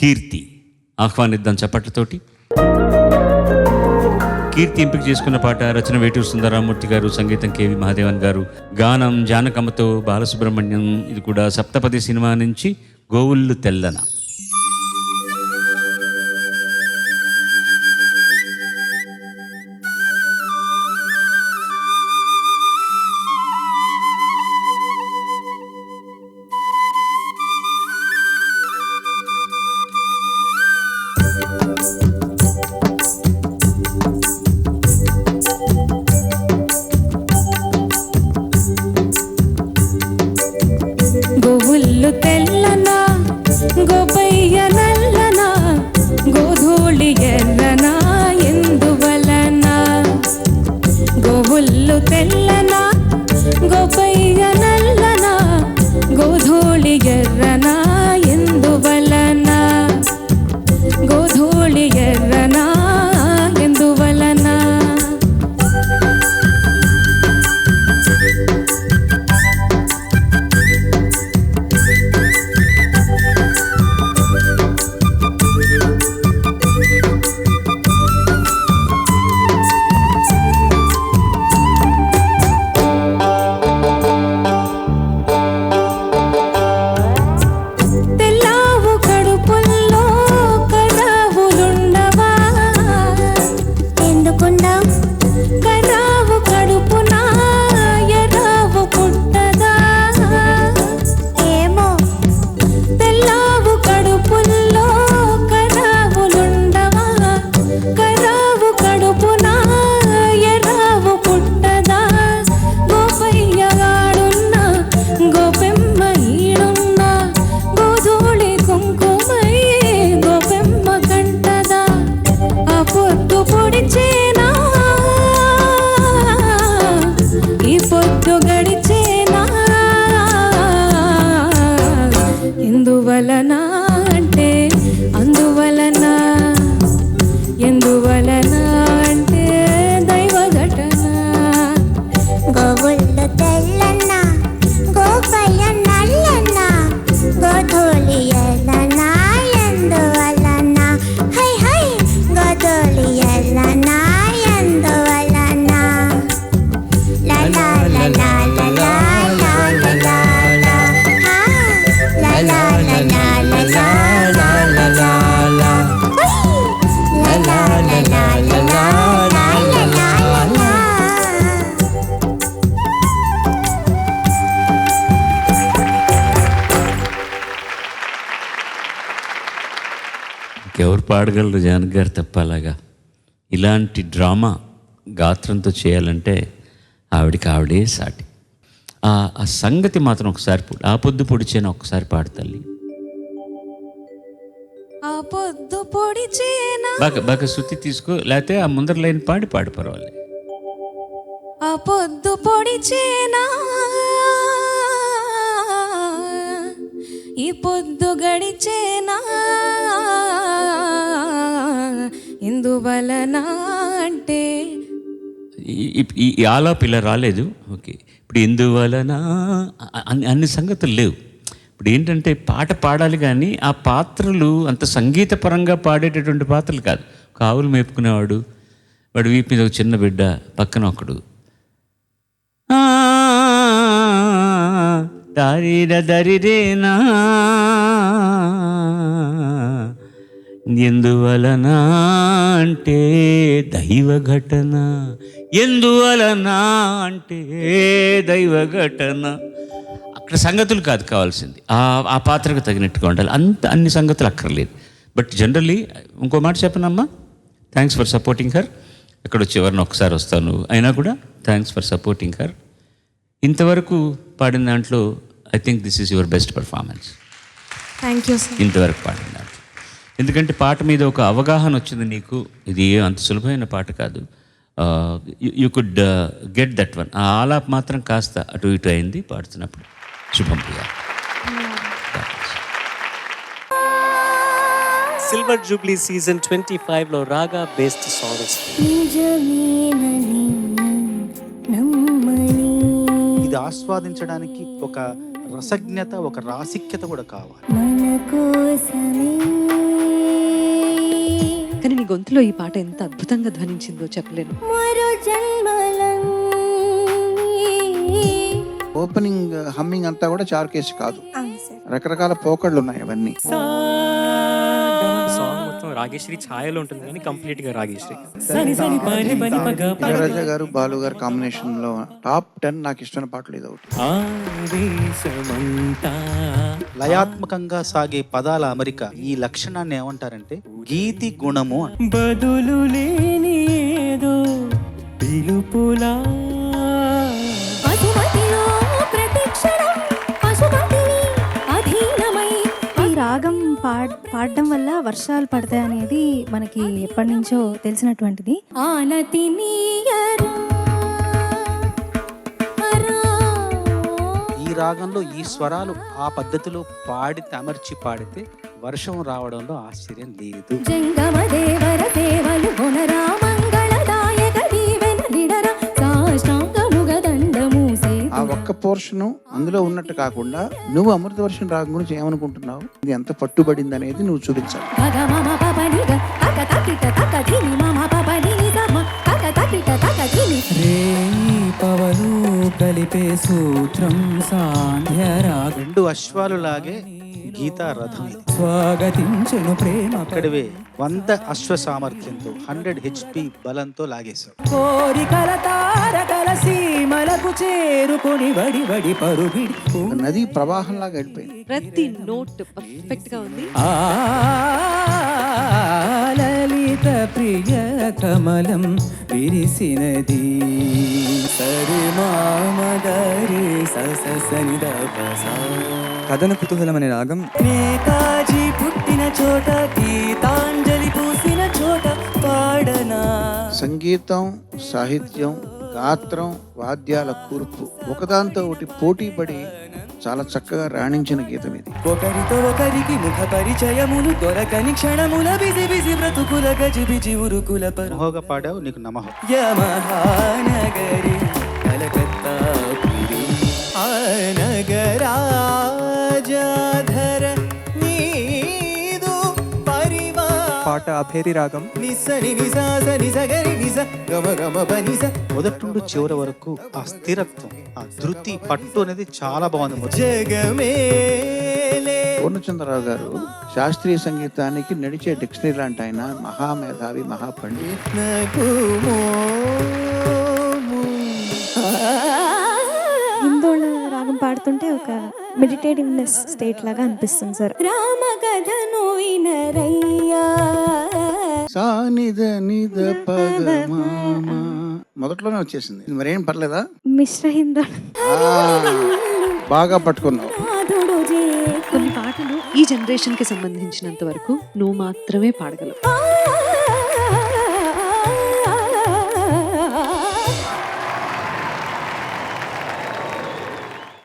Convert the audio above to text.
కీర్తి. ఆహ్వానిద్దాం చప్పట్లతోటి. కీర్తి ఎంపిక చేసుకున్న పాట రచన వేటూరు సుందరరామూర్తి గారు, సంగీతం కేవి మహాదేవన్ గారు, గానం జానకమ్మతో బాలసుబ్రహ్మణ్యం. ఇది కూడా సప్తపది సినిమా నుంచి గోవుళ్ళు తెల్లన. గోవుళ్ళు తెల్లనా గోపయ్య నల్లనా గోధూళి ఎర్రనా ఎందువలన. గోవుళ్ళు తెల్లనా గోపయ్య నల్లనా గోధూళి ఎర్రనా ఎందువలన. గోధూళి ఎర్రనా ఎందువలన. ఎందువలన అంటే అందువలన. ఎందువలన అంటే దైవ ఘటన. గోవుళ్ళు తెల్లన్న గోపయ్య నల్లన్న గోధూళి ఎర్రన ఎందువలన. హై హై గోధూళి ఎర్రన ఎందువలన. లా లా లా లా లా లా లా లా లా లా. లా లా లా లా లా లా లా లా లా లా. లా లా లా లా లా లా లా లా లా. ఇంకెవరు పాడగలరు జానకి గారు తప్ప అలాగా. ఇలాంటి డ్రామా గాత్రంతో చేయాలంటే ఆవిడే సాటి. ఆ సంగతి మాత్రం ఒకసారి ఆ పొద్దు పొడిచేనా ఒకసారి పాడతల్లి. ఆ పొద్దు పొడిచేనా. బాగా శృతి తీసుకో, లేకపోతే ఆ ముందర లైన్ పాడి పర్వాలేదు. ఆ పొద్దు పొడిచేనా ఈ పొద్దు గడిచేనా ఎందువలన అంటే. ఈ ఆలాప్ ఇలా రాలేదు. ఓకే, ఇప్పుడు ఎందువలన అన్ని సంగతులు లేవు. ఇప్పుడు ఏంటంటే పాట పాడాలి కానీ ఆ పాత్రలు అంత సంగీతపరంగా పాడేటటువంటి పాత్రలు కాదు. కావులు మేపుకునేవాడు, వాడు వీపు మీద ఒక చిన్న బిడ్డ, పక్కన ఒకడు దారిర దరిరేనా ఎందువలన అంటే దైవ ఘటన. ఎందువలన అంటే దైవ ఘటన. అక్కడ సంగతులు కాదు కావాల్సింది, ఆ పాత్రకు తగినట్టుగా ఉండాలి. అన్ని సంగతులు అక్కర్లేదు. బట్ జనరల్లీ ఇంకో మాట చెప్పనమ్మా, థ్యాంక్స్ ఫర్ సపోర్టింగ్ హర్. ఎక్కడ వచ్చి ఎవరిని ఒకసారి వస్తాను అయినా కూడా థ్యాంక్స్ ఫర్ సపోర్టింగ్ హర్. ఇంతవరకు పాడిన దాంట్లో I think this is your best performance. Thank you sir. ఇంతవరకు పాడిన దాంట్లో ఎందుకంటే పాట మీద ఒక అవగాహన వచ్చింది నీకు. ఇది అంత సులభమైన పాట కాదు. You could get that one. ఆ ఆలాప్ మాత్రం కాస్త అటు ఇటు అయింది పాడుతున్నప్పుడు. శుభం ప్రియ. సిల్వర్ జూబ్లీ సీజన్ 25లో రాగా బేస్డ్ సాంగ్స్. ఇది ఆస్వాదించడానికి ఒక రసజ్ఞత, ఒక రాసిక్యత కూడా కావాలి. మన కోసమే గొంతులో ఈ పాట ఎంత అద్భుతంగా ధ్వనించిందో చెప్పలేను. మరో జన్మలన్నీ ఓపెనింగ్ హమ్మింగ్ అంతా కూడా చారుకేసి కాదు, అవును సార్. రకరకాల పోకళ్ళు ఉన్నాయి అవన్నీ. సాంగ్ మొత్తం రాగేశ్వరి ఛాయలో ఉంటుంది కానీ కంప్లీట్ గా రాగేశ్వరి. ఇళయరాజా గారు బాలు గారు కాంబినేషన్ లో టాప్ 10 నాకు ఇష్టమైన పాటలు ఇది ఒకటి. లయాత్మకంగా సాగే పదాల అమరిక, ఈ లక్షణాన్ని ఏమంటారంటే గీతి గుణము అని. బదులు లేని ఏదో పిలుపులా పశుమతిలో ప్రతిక్షణం పశుమతిని అధీనమై. ఈ రాగం పాడడం వల్ల వర్షాలు పడతాయి అనేది మనకి ఎప్పటి నుంచో తెలిసినటువంటిది. ఆనతి నీయరా ఈ రాగంలో ఈ స్వరాలు ఆ పద్ధతిలో పాడితే, అమర్చి పాడితే వర్షం రావడంలో ఆశ్చర్యం లేదు. జంగమ దేవర సేవలు గుణరా మంగళదాయక దీవెన నిడర సాష్టాంగముగ దండము ఆ ఒక్క పోర్షన్ అందులో ఉన్నట్టు కాకుండా నువ్వు అమృత వర్షం రాగం గురించి ఏమనుకుంటున్నావు, ఇది ఎంత పట్టుబడింది అనేది నువ్వు చూపించాలి. గగ మమ పపనిగ తక తకిట తక ధిని మమ పపనిని సమ తక తకిట తక ధిని. పవను కలిపే సూత్రం సాంధ్యరాగం 2 అశ్వాలు లాగే గీతా రథం ఇది. స్వాగతించను ప్రేమ అక్కడివే 100 అశ్వ సామర్థ్యంతో 100 HP బలంతో లాగేశాడు. కోరికల తారకల సీమలకు చేరుకొని వడి వడి పరుగిడి ఒక నది ప్రవాహంలాగా వెళ్ళిపోయింది. ప్రతి నోట్ పర్ఫెక్ట్ గా ఉంది. ఆ లలిత ప్రియ కమలం విరిసినది సరి మామగరి ససని కథన కుతూహలం అనే రాగం మేకాజీ పుట్టిన చోట గీతాంజలి పూసిన చోట పాడనా. సంగీతం, సాహిత్యం, గాత్రం, వాద్యాల కూర్పు ఒకదాంతో ఒకటి పోటీ పడి చాలా చక్కగా రాణించిన గీతం ఇది. ఒకరితో ఒకరికి ముఖ పరిచయములు దొరకని క్షణముల బిజి బిజి బ్రతుకుల గజిబిజి ఉరుకుల మహోగా పాడావు, నీకు నమః. యమహానగరి కలకత్తా పురి ఆ నగరాజాధర నీదు పరివా. పాట అభేరి రాగం నిసని నిసాస నిసగరి నిస గమ గమ బనిస. మొదటి నుండి చివరి వరకు ఆ స్థిరత్వం, ఆ ధృతి, పట్టు అనేది చాలా బాగుంది. జగమేలే పూర్ణచంద్రరావు గారు శాస్త్రీయ సంగీతానికి నడిచే డిక్షనరీ లాంటి ఆయన, మహామేధావి, మహాపండిత్. హిందోళ రాగం పాడుతుంటే ఒక మెడిటేటివ్నెస్ స్టేట్ లాగా అనిపిస్తుంది సార్. రామ కథను వినరయ్యా. సానిద నిద పద మామ మొదట్లోనే వచ్చేసింది, మరేం పర్లేదా? మిశ్ర హిందోళ బాగా పట్టుకున్నావు. నాథుడు జే కొన్ని పాటలు ఈ జనరేషన్ కి సంబంధించినంత వరకు నువ్వు మాత్రమే పాడగలవు. ఆ